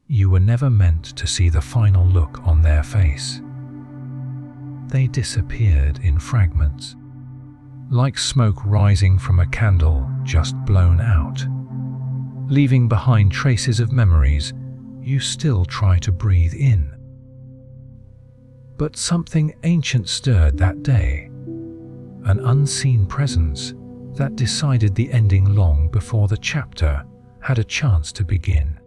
You were never meant to see the final look on their face. They disappeared in fragments, like smoke rising from a candle just blown out, leaving behind traces of memories you still try to breathe in. But something ancient stirred that day, an unseen presence that decided the ending long before the chapter had a chance to begin.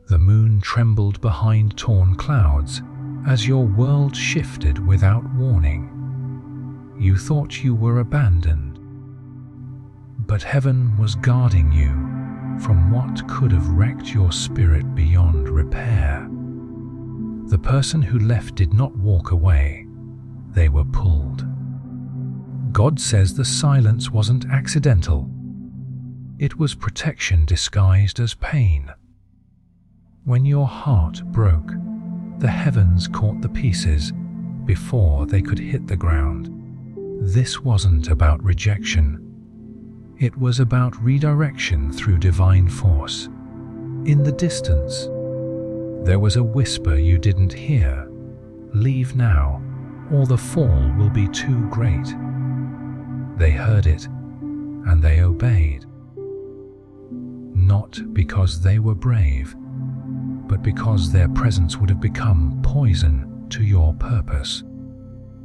The moon trembled behind torn clouds as your world shifted without warning. You thought you were abandoned, but heaven was guarding you from what could have wrecked your spirit beyond repair. The person who left did not walk away, they were pulled. God says the silence wasn't accidental. It was protection disguised as pain. When your heart broke, the heavens caught the pieces before they could hit the ground. This wasn't about rejection. It was about redirection through divine force. In the distance, there was a whisper you didn't hear. Leave now, or the fall will be too great. They heard it, and they obeyed. Not because they were brave, but because their presence would have become poison to your purpose.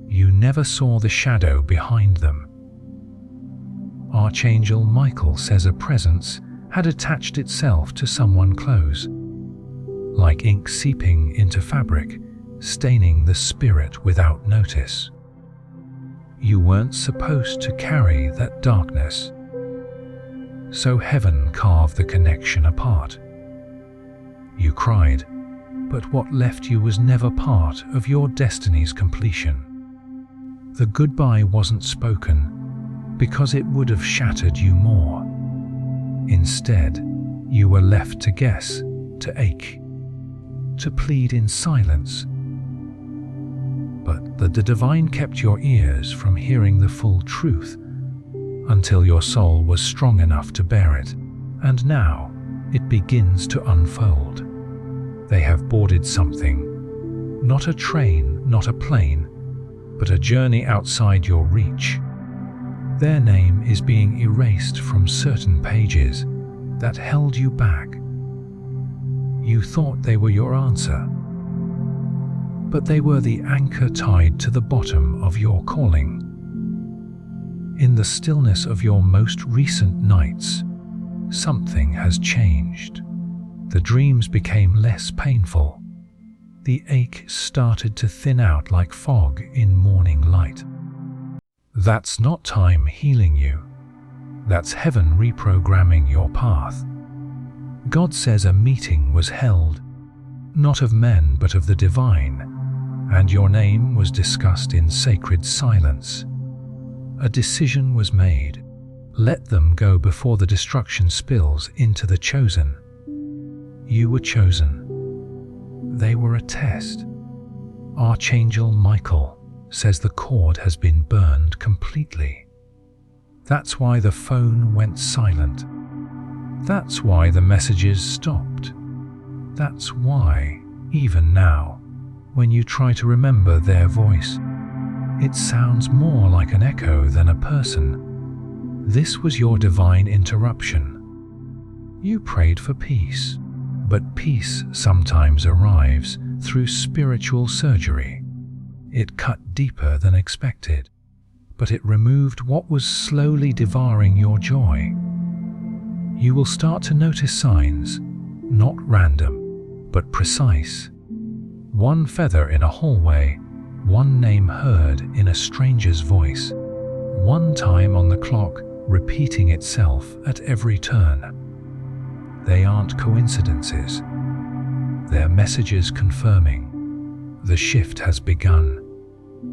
You never saw the shadow behind them. Archangel Michael says a presence had attached itself to someone close, like ink seeping into fabric, staining the spirit without notice. You weren't supposed to carry that darkness, so heaven carved the connection apart. You cried, but what left you was never part of your destiny's completion. The goodbye wasn't spoken because it would have shattered you more. Instead, you were left to guess, to ache, to plead in silence. But the divine kept your ears from hearing the full truth until your soul was strong enough to bear it, and now it begins to unfold. They have boarded something, not a train, not a plane, but a journey outside your reach. Their name is being erased from certain pages that held you back. You thought they were your answer, but they were the anchor tied to the bottom of your calling. In the stillness of your most recent nights, something has changed. The dreams became less painful. The ache started to thin out like fog in morning light. That's not time healing you. That's heaven reprogramming your path. God says a meeting was held, not of men but of the divine, and your name was discussed in sacred silence. A decision was made. Let them go before the destruction spills into the chosen. You were chosen. They were a test. Archangel Michael says the cord has been burned completely. That's why the phone went silent. That's why the messages stopped. That's why, even now, when you try to remember their voice, it sounds more like an echo than a person. This was your divine interruption. You prayed for peace, but peace sometimes arrives through spiritual surgery. It cut deeper than expected, but it removed what was slowly devouring your joy. You will start to notice signs, not random, but precise. One feather in a hallway, one name heard in a stranger's voice, one time on the clock repeating itself at every turn. They aren't coincidences. They're messages confirming the shift has begun.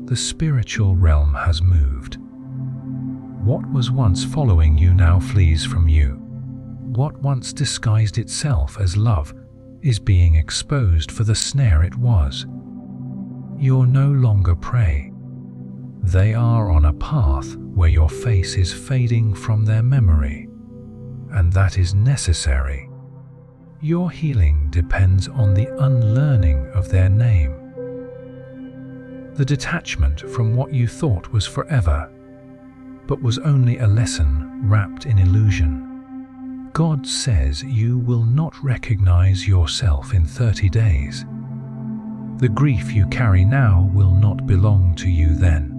The spiritual realm has moved. What was once following you now flees from you. What once disguised itself as love is being exposed for the snare it was. You're no longer prey. They are on a path where your face is fading from their memory, and that is necessary. Your healing depends on the unlearning of their name, the detachment from what you thought was forever, but was only a lesson wrapped in illusion. God says you will not recognize yourself in 30 days. The grief you carry now will not belong to you then.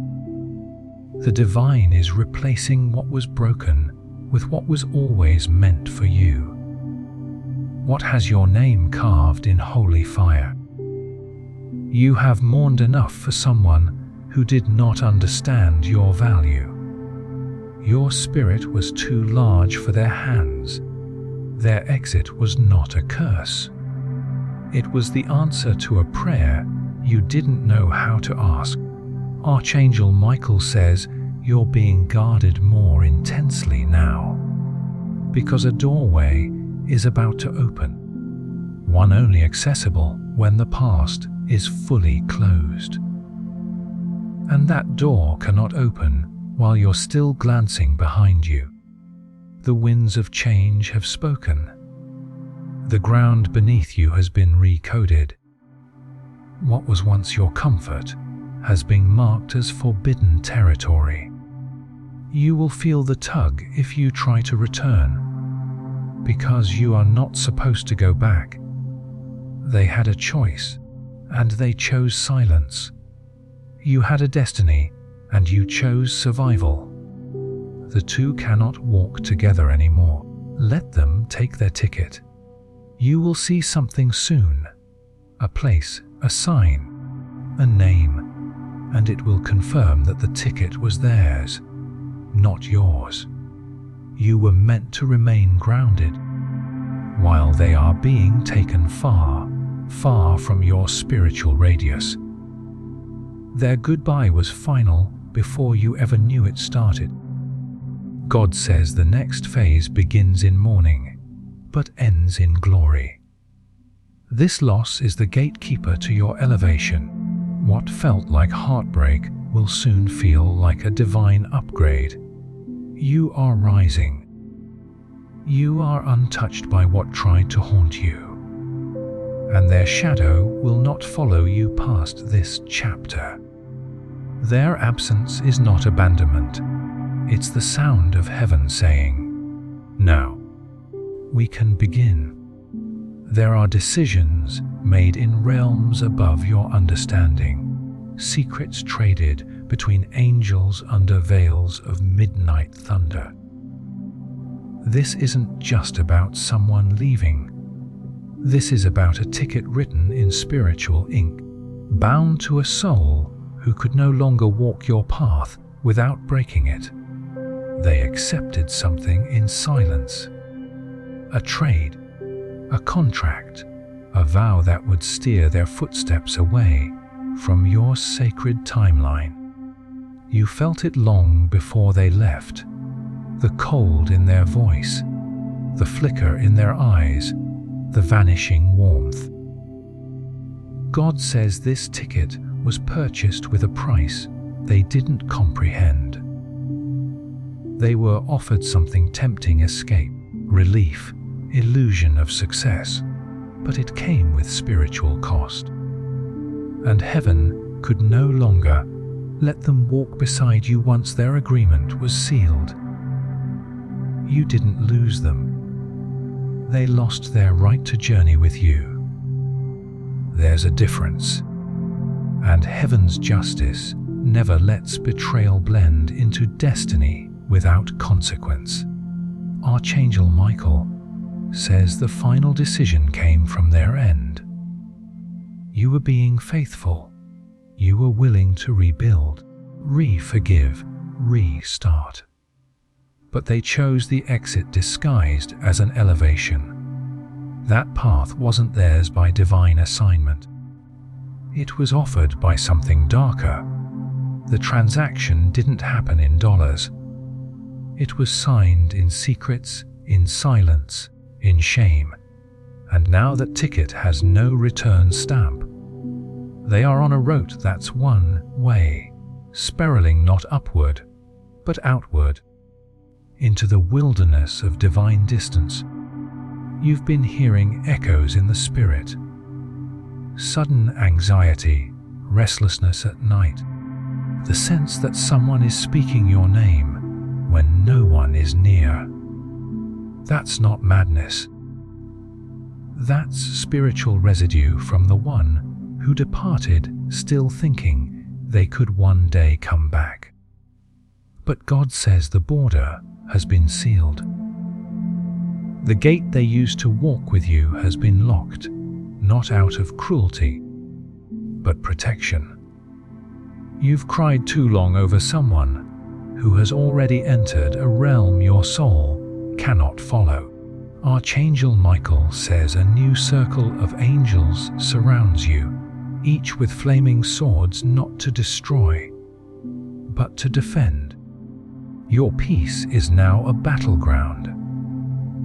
The divine is replacing what was broken with what was always meant for you. What has your name carved in holy fire? You have mourned enough for someone who did not understand your value. Your spirit was too large for their hands. Their exit was not a curse. It was the answer to a prayer you didn't know how to ask. Archangel Michael says you're being guarded more intensely now, because a doorway is about to open, one only accessible when the past is fully closed. And that door cannot open while you're still glancing behind you. The winds of change have spoken. The ground beneath you has been recoded. What was once your comfort has been marked as forbidden territory. You will feel the tug if you try to return, because you are not supposed to go back. They had a choice, and they chose silence. You had a destiny, and you chose survival. The two cannot walk together anymore. Let them take their ticket. You will see something soon, a place, a sign, a name, and it will confirm that the ticket was theirs, not yours. You were meant to remain grounded, while they are being taken far, far from your spiritual radius. Their goodbye was final before you ever knew it started. God says the next phase begins in mourning, but ends in glory. This loss is the gatekeeper to your elevation. What felt like heartbreak will soon feel like a divine upgrade. You are rising. You are untouched by what tried to haunt you, and their shadow will not follow you past this chapter. Their absence is not abandonment. It's the sound of heaven saying, "Now, we can begin." There are decisions made in realms above your understanding, secrets traded between angels under veils of midnight thunder. This isn't just about someone leaving. This is about a ticket written in spiritual ink, bound to a soul who could no longer walk your path without breaking it. They accepted something in silence. A trade, a contract, a vow that would steer their footsteps away from your sacred timeline. You felt it long before they left. The cold in their voice, the flicker in their eyes, the vanishing warmth. God says this ticket was purchased with a price they didn't comprehend. They were offered something tempting: escape, relief, illusion of success, but it came with spiritual cost. And heaven could no longer let them walk beside you once their agreement was sealed. You didn't lose them. They lost their right to journey with you. There's a difference, and heaven's justice never lets betrayal blend into destiny without consequence. Archangel Michael says the final decision came from their end. You were being faithful. You were willing to rebuild, re-forgive, restart. But they chose the exit disguised as an elevation. That path wasn't theirs by divine assignment. It was offered by something darker. The transaction didn't happen in dollars. It was signed in secrets, in silence, in shame. And now that ticket has no return stamp. They are on a route that's one way, spiraling not upward, but outward, into the wilderness of divine distance. you've been hearing echoes in the spirit. Sudden anxiety, restlessness at night, the sense that someone is speaking your name when no one is near. That's not madness. That's spiritual residue from the one who departed still thinking they could one day come back. But God says the border has been sealed. The gate they used to walk with you has been locked, not out of cruelty, but protection. You've cried too long over someone who has already entered a realm your soul cannot follow. Archangel Michael says a new circle of angels surrounds you, each with flaming swords not to destroy, but to defend. Your peace is now a battleground,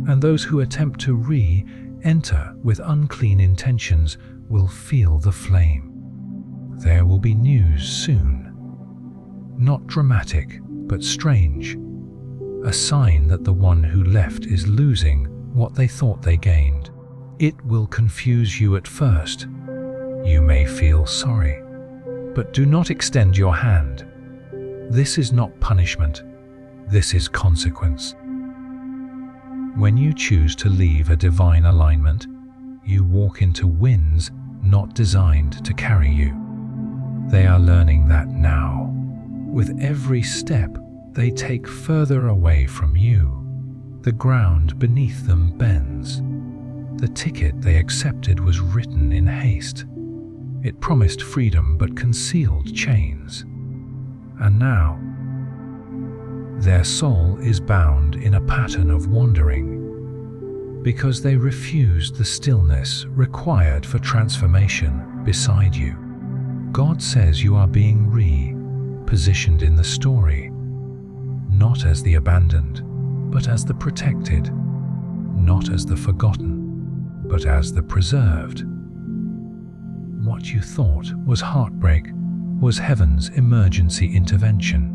and those who attempt to re-enter with unclean intentions will feel the flame. There will be news soon. Not dramatic, but strange. A sign that the one who left is losing what they thought they gained. It will confuse you at first. You may feel sorry, but do not extend your hand. This is not punishment. This is consequence. When you choose to leave a divine alignment, you walk into winds not designed to carry you. They are learning that now. With every step they take further away from you, the ground beneath them bends. The ticket they accepted was written in haste. It promised freedom but concealed chains. And now, their soul is bound in a pattern of wandering because they refused the stillness required for transformation beside you. God says you are being repositioned in the story, not as the abandoned, but as the protected, not as the forgotten, but as the preserved. What you thought was heartbreak was heaven's emergency intervention.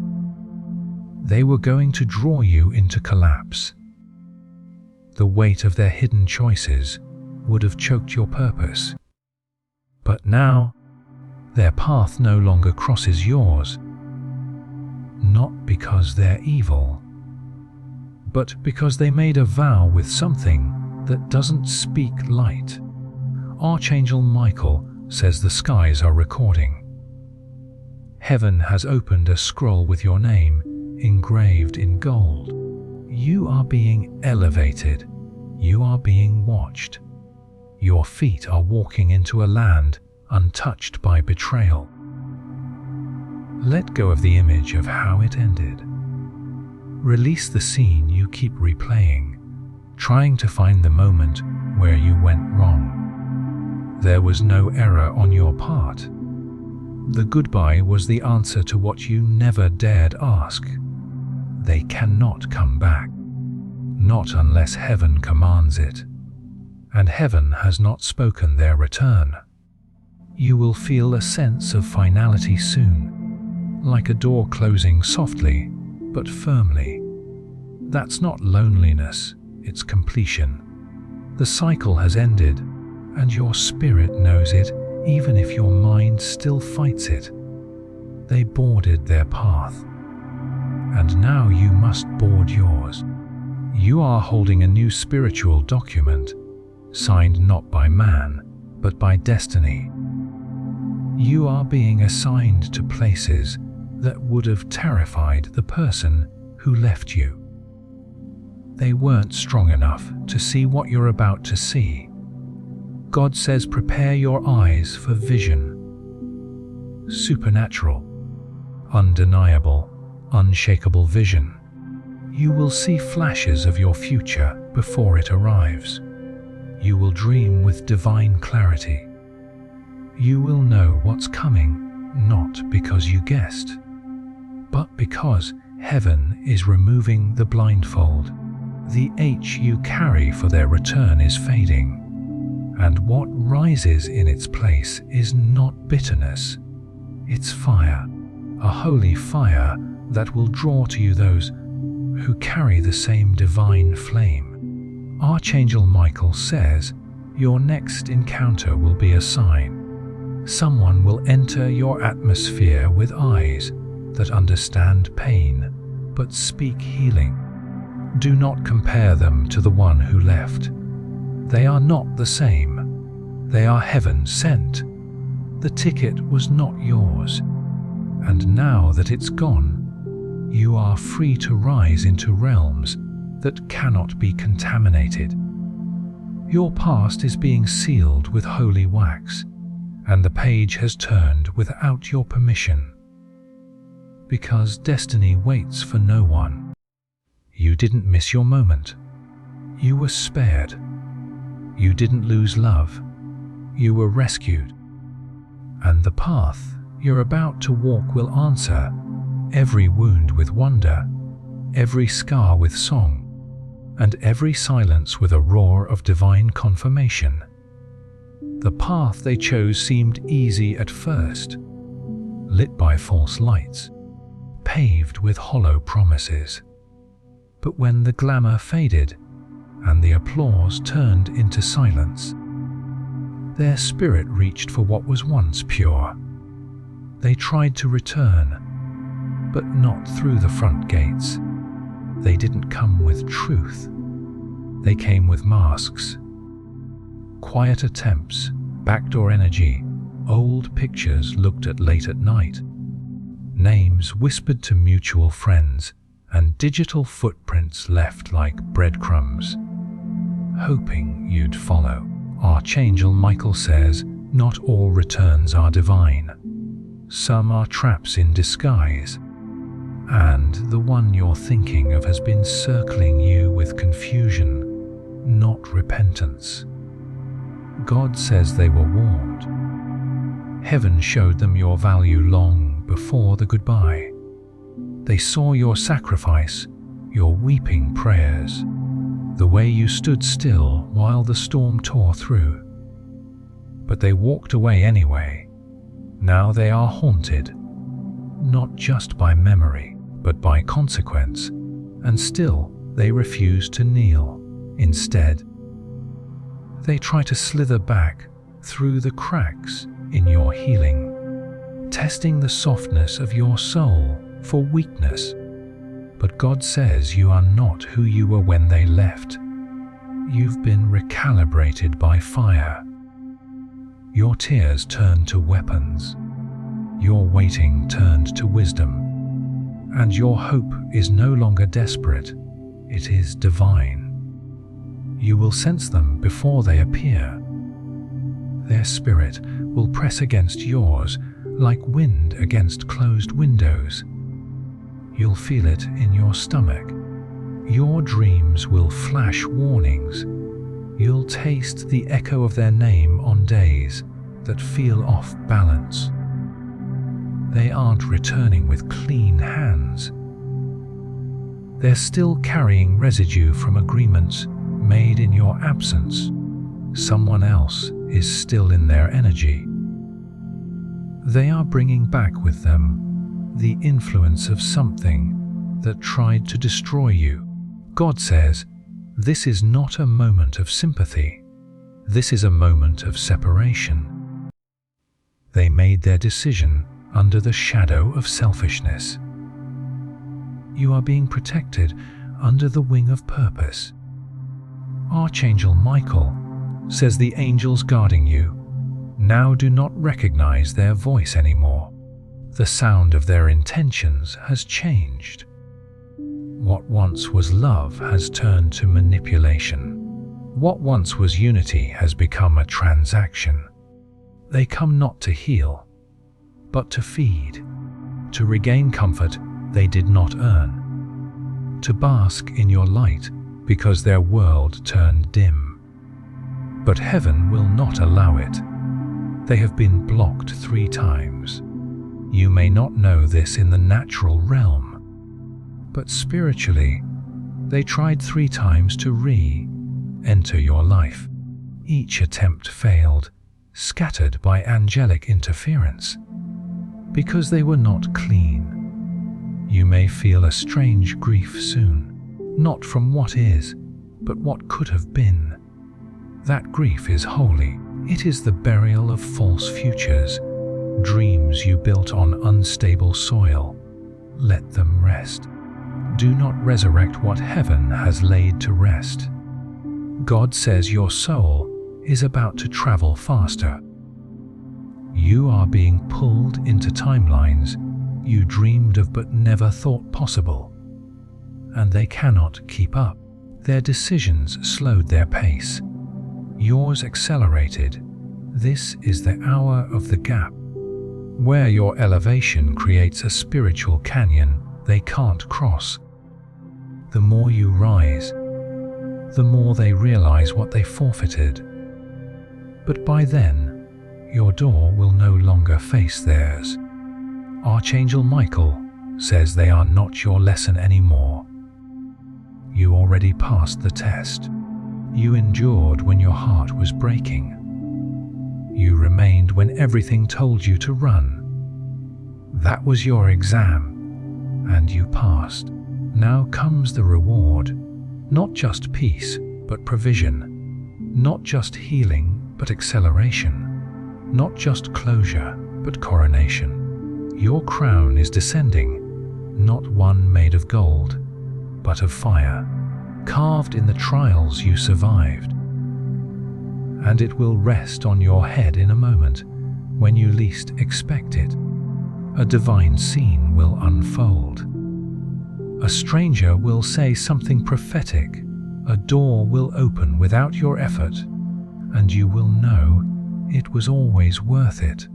They were going to draw you into collapse. The weight of their hidden choices would have choked your purpose. But now, their path no longer crosses yours, not because they're evil, but because they made a vow with something that doesn't speak light. Archangel Michael says the skies are recording. Heaven has opened a scroll with your name engraved in gold. You are being elevated. You are being watched. Your feet are walking into a land untouched by betrayal. Let go of the image of how it ended. Release the scene you keep replaying, trying to find the moment where you went wrong. There was no error on your part. The goodbye was the answer to what you never dared ask. They cannot come back, not unless heaven commands it, and heaven has not spoken their return. You will feel a sense of finality soon, like a door closing softly but firmly. That's not loneliness, it's completion. The cycle has ended, and your spirit knows it, even if your mind still fights it. They boarded their path, and now you must board yours. You are holding a new spiritual document, signed not by man, but by destiny. You are being assigned to places that would have terrified the person who left you. They weren't strong enough to see what you're about to see. God says prepare your eyes for vision. Supernatural, undeniable, unshakable vision. You will see flashes of your future before it arrives. You will dream with divine clarity. You will know what's coming, not because you guessed, but because heaven is removing the blindfold. The H you carry for their return is fading, and what rises in its place is not bitterness. It's fire, a holy fire that will draw to you those who carry the same divine flame. Archangel Michael says your next encounter will be a sign. Someone will enter your atmosphere with eyes that understand pain but speak healing. Do not compare them to the one who left. They are not the same. They are heaven sent. The ticket was not yours. And now that it's gone, you are free to rise into realms that cannot be contaminated. Your past is being sealed with holy wax, and the page has turned without your permission. Because destiny waits for no one. You didn't miss your moment. You were spared. You didn't lose love. You were rescued. And the path you're about to walk will answer every wound with wonder, every scar with song, and every silence with a roar of divine confirmation. The path they chose seemed easy at first, lit by false lights, paved with hollow promises. But when the glamour faded and the applause turned into silence, their spirit reached for what was once pure. They tried to return, but not through the front gates. They didn't come with truth. They came with masks. Quiet attempts, backdoor energy, old pictures looked at late at night, names whispered to mutual friends, and digital footprints left like breadcrumbs, hoping you'd follow. Archangel Michael says, not all returns are divine. Some are traps in disguise, and the one you're thinking of has been circling you with confusion, not repentance. God says they were warned. Heaven showed them your value long before the goodbye. They saw your sacrifice, your weeping prayers, the way you stood still while the storm tore through. But they walked away anyway. Now they are haunted, not just by memory, but by consequence, and still they refuse to kneel. Instead, they try to slither back through the cracks in your healing, testing the softness of your soul for weakness. But God says you are not who you were when they left. You've been recalibrated by fire. Your tears turned to weapons. Your waiting turned to wisdom. And your hope is no longer desperate. It is divine. You will sense them before they appear. Their spirit will press against yours like wind against closed windows. You'll feel it in your stomach. Your dreams will flash warnings. You'll taste the echo of their name on days that feel off balance. They aren't returning with clean hands. They're still carrying residue from agreements made in your absence. Someone else is still in their energy. They are bringing back with them the influence of something that tried to destroy you. God says, this is not a moment of sympathy. This is a moment of separation. They made their decision under the shadow of selfishness. You are being protected under the wing of purpose. Archangel Michael says the angels guarding you now do not recognize their voice anymore. The sound of their intentions has changed. What once was love has turned to manipulation. What once was unity has become a transaction. They come not to heal, but to feed, to regain comfort they did not earn, to bask in your light because their world turned dim. But heaven will not allow it. They have been blocked 3 times. You may not know this in the natural realm, but spiritually, they tried 3 times to re-enter your life. Each attempt failed, scattered by angelic interference. Because they were not clean, you may feel a strange grief soon, not from what is, but what could have been. That grief is holy. It is the burial of false futures, dreams you built on unstable soil. Let them rest. Do not resurrect what heaven has laid to rest. God says your soul is about to travel faster. You are being pulled into timelines you dreamed of but never thought possible, and they cannot keep up. Their decisions slowed their pace. Yours accelerated. This is the hour of the gap, where your elevation creates a spiritual canyon they can't cross. The more you rise, the more they realize what they forfeited. But by then, your door will no longer face theirs. Archangel Michael says they are not your lesson anymore. You already passed the test. You endured when your heart was breaking. You remained when everything told you to run. That was your exam, and you passed. Now comes the reward. Not just peace, but provision. Not just healing, but acceleration. Not just closure, but coronation. Your crown is descending, not one made of gold, but of fire, carved in the trials you survived. And it will rest on your head in a moment, when you least expect it. A divine scene will unfold. A stranger will say something prophetic. A door will open without your effort, and you will know it was always worth it.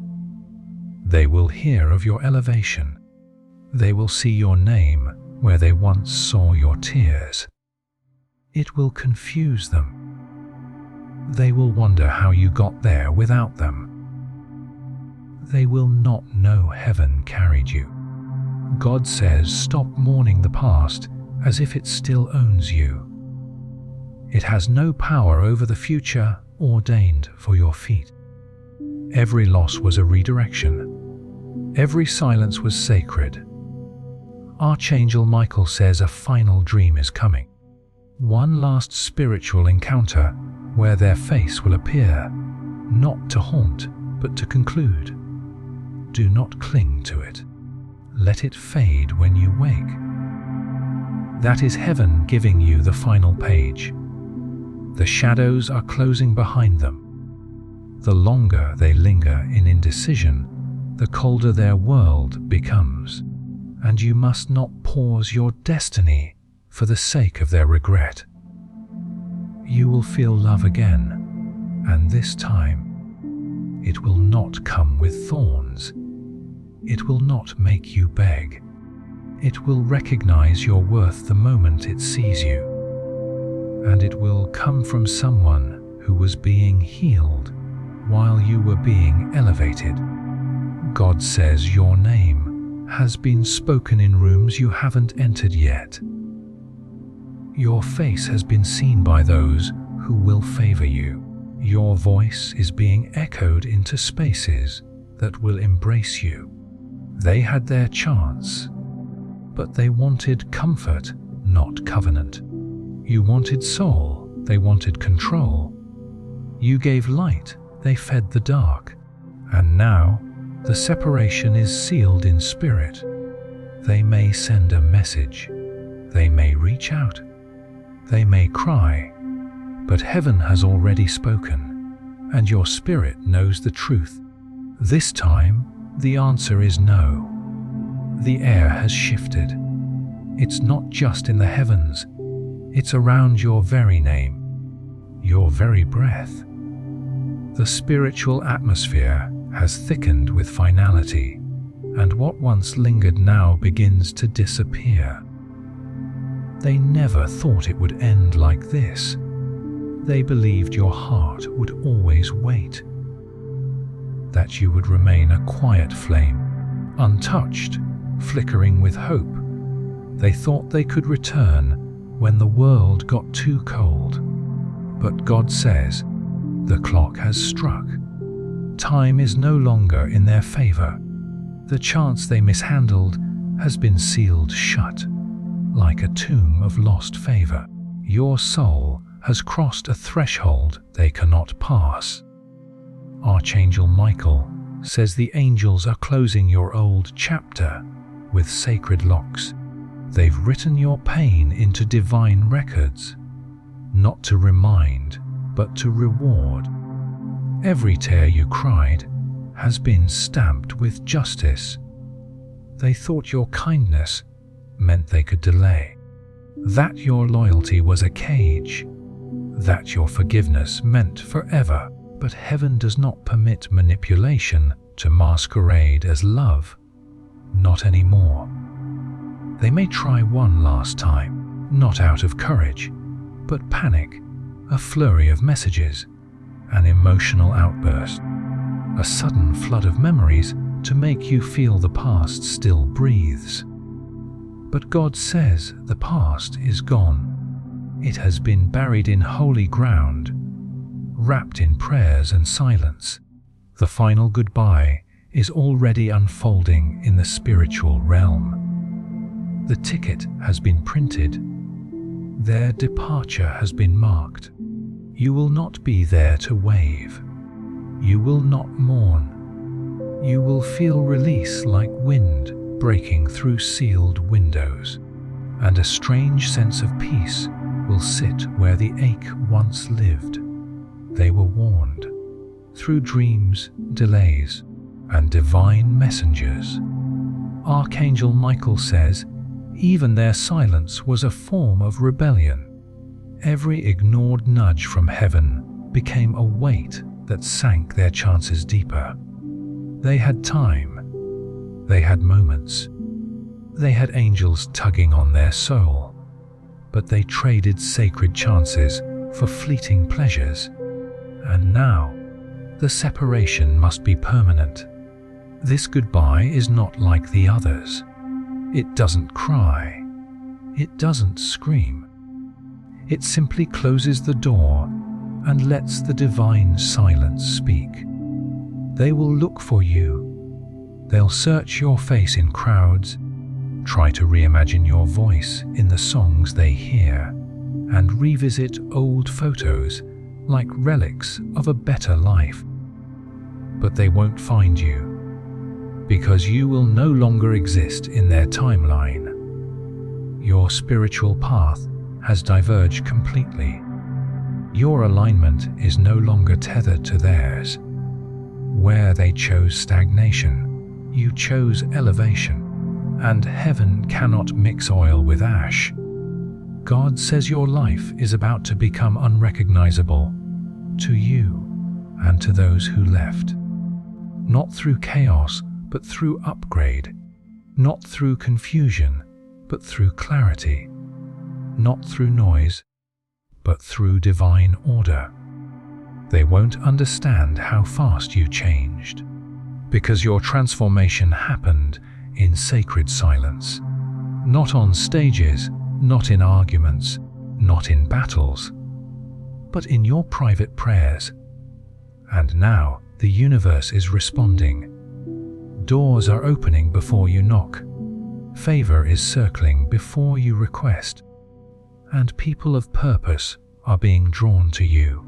They will hear of your elevation. They will see your name where they once saw your tears. It will confuse them. They will wonder how you got there without them. They will not know heaven carried you. God says stop mourning the past as if it still owns you. It has no power over the future ordained for your feet. Every loss was a redirection. Every silence was sacred. Archangel Michael says a final dream is coming. One last spiritual encounter where their face will appear, not to haunt, but to conclude. Do not cling to it. Let it fade when you wake. That is heaven giving you the final page. The shadows are closing behind them. The longer they linger in indecision, the colder their world becomes, and you must not pause your destiny for the sake of their regret. You will feel love again, and this time, it will not come with thorns. It will not make you beg. It will recognize your worth the moment it sees you, and it will come from someone who was being healed while you were being elevated. God says your name has been spoken in rooms you haven't entered yet. Your face has been seen by those who will favor you. Your voice is being echoed into spaces that will embrace you. They had their chance, but they wanted comfort, not covenant. You wanted soul, they wanted control. You gave light, they fed the dark. And now, the separation is sealed in spirit. They may send a message. They may reach out. They may cry. But heaven has already spoken, and your spirit knows the truth. This time, the answer is no. The air has shifted. It's not just in the heavens. It's around your very name, your very breath. The spiritual atmosphere has thickened with finality, and what once lingered now begins to disappear. They never thought it would end like this. They believed your heart would always wait, that you would remain a quiet flame, untouched, flickering with hope. They thought they could return when the world got too cold. But God says, the clock has struck. Time is no longer in their favor. The chance they mishandled has been sealed shut, like a tomb of lost favor. Your soul has crossed a threshold they cannot pass. Archangel Michael says the angels are closing your old chapter with sacred locks. They've written your pain into divine records, not to remind, but to reward. Every tear you cried has been stamped with justice. They thought your kindness meant they could delay, that your loyalty was a cage, that your forgiveness meant forever. But heaven does not permit manipulation to masquerade as love. Not anymore. They may try one last time, not out of courage, but panic, a flurry of messages, an emotional outburst, a sudden flood of memories to make you feel the past still breathes. But God says the past is gone. It has been buried in holy ground, wrapped in prayers and silence. The final goodbye is already unfolding in the spiritual realm. The ticket has been printed. Their departure has been marked. You will not be there to wave. You will not mourn. You will feel release like wind breaking through sealed windows, and a strange sense of peace will sit where the ache once lived. They were warned through dreams, delays, and divine messengers. Archangel Michael says even their silence was a form of rebellion. Every ignored nudge from heaven became a weight that sank their chances deeper. They had time. They had moments. They had angels tugging on their soul. But they traded sacred chances for fleeting pleasures. And now, the separation must be permanent. This goodbye is not like the others. It doesn't cry. It doesn't scream. It simply closes the door and lets the divine silence speak. They will look for you. They'll search your face in crowds, try to reimagine your voice in the songs they hear, and revisit old photos like relics of a better life. But they won't find you, because you will no longer exist in their timeline. Your spiritual path has diverged completely. Your alignment is no longer tethered to theirs. Where they chose stagnation, you chose elevation, and heaven cannot mix oil with ash. God says your life is about to become unrecognizable to you and to those who left. Not through chaos, but through upgrade. Not through confusion, but through clarity. Not through noise, but through divine order. They won't understand how fast you changed, because your transformation happened in sacred silence. Not on stages, not in arguments, not in battles, but in your private prayers. And now the universe is responding. Doors are opening before you knock. Favor is circling before you request. And people of purpose are being drawn to you,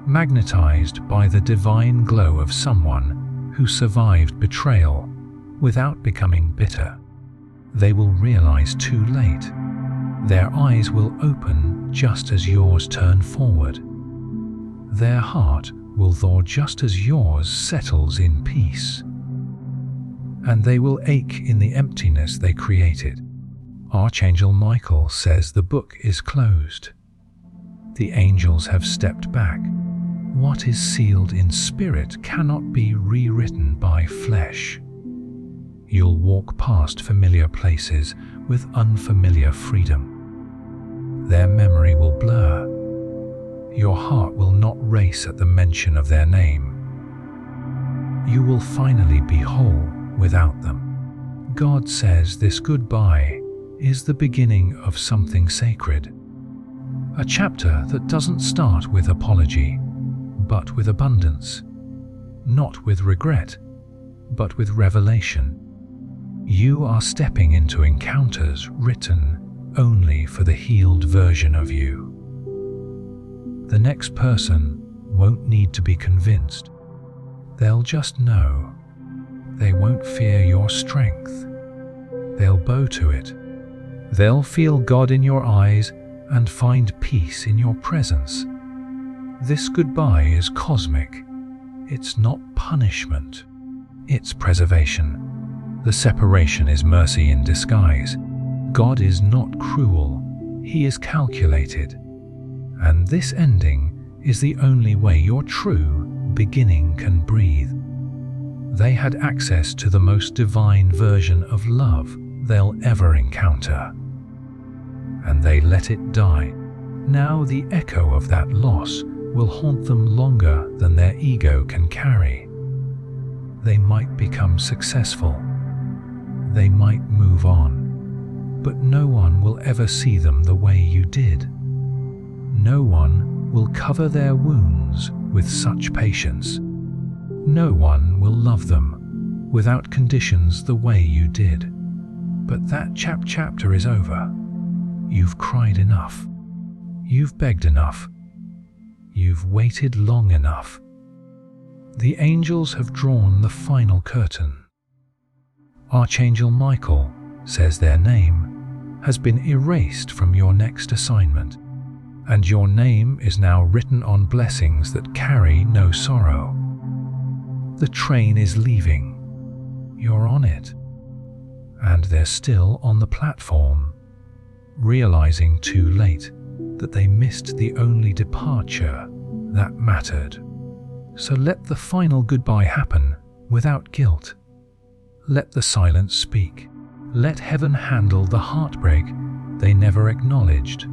magnetized by the divine glow of someone who survived betrayal without becoming bitter. They will realize too late. Their eyes will open just as yours turn forward. Their heart will thaw just as yours settles in peace. And they will ache in the emptiness they created. Archangel Michael says the book is closed. The angels have stepped back. What is sealed in spirit cannot be rewritten by flesh. You'll walk past familiar places with unfamiliar freedom. Their memory will blur. Your heart will not race at the mention of their name. You will finally be whole without them. God says this goodbye is the beginning of something sacred. A chapter that doesn't start with apology, but with abundance. Not with regret, but with revelation. You are stepping into encounters written only for the healed version of you. The next person won't need to be convinced. They'll just know. They won't fear your strength. They'll bow to it. They'll feel God in your eyes and find peace in your presence. This goodbye is cosmic. It's not punishment. It's preservation. The separation is mercy in disguise. God is not cruel. He is calculated. And this ending is the only way your true beginning can breathe. They had access to the most divine version of love they'll ever encounter. And they let it die. Now the echo of that loss will haunt them longer than their ego can carry. They might become successful. They might move on. But no one will ever see them the way you did. No one will cover their wounds with such patience. No one will love them without conditions the way you did. But that chapter is over. You've cried enough. You've begged enough. You've waited long enough. The angels have drawn the final curtain. Archangel Michael says their name has been erased from your next assignment, and your name is now written on blessings that carry no sorrow. The train is leaving. You're on it. And they're still on the platform, realizing too late that they missed the only departure that mattered. So let the final goodbye happen without guilt. Let the silence speak. Let heaven handle the heartbreak they never acknowledged.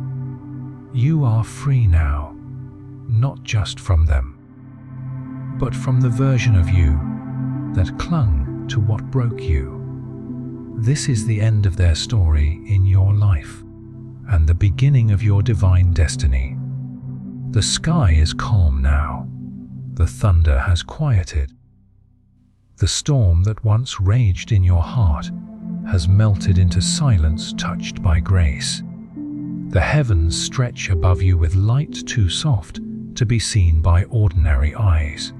You are free now, not just from them, but from the version of you that clung to what broke you. This is the end of their story in your life, and the beginning of your divine destiny. The sky is calm now. The thunder has quieted. The storm that once raged in your heart has melted into silence touched by grace. The heavens stretch above you with light too soft to be seen by ordinary eyes.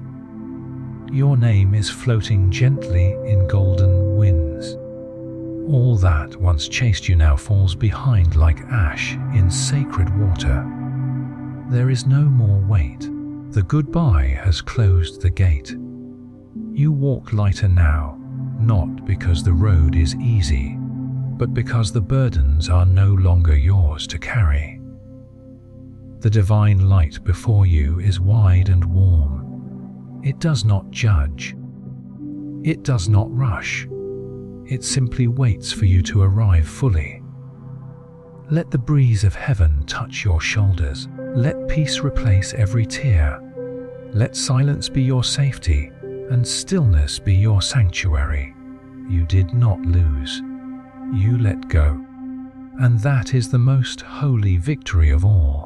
Your name is floating gently in golden winds. All that once chased you now falls behind like ash in sacred water. There is no more weight. The goodbye has closed the gate. You walk lighter now, not because the road is easy, but because the burdens are no longer yours to carry. The divine light before you is wide and warm. It does not judge. It does not rush. It simply waits for you to arrive fully. Let the breeze of heaven touch your shoulders. Let peace replace every tear. Let silence be your safety, and stillness be your sanctuary. You did not lose. You let go. And that is the most holy victory of all.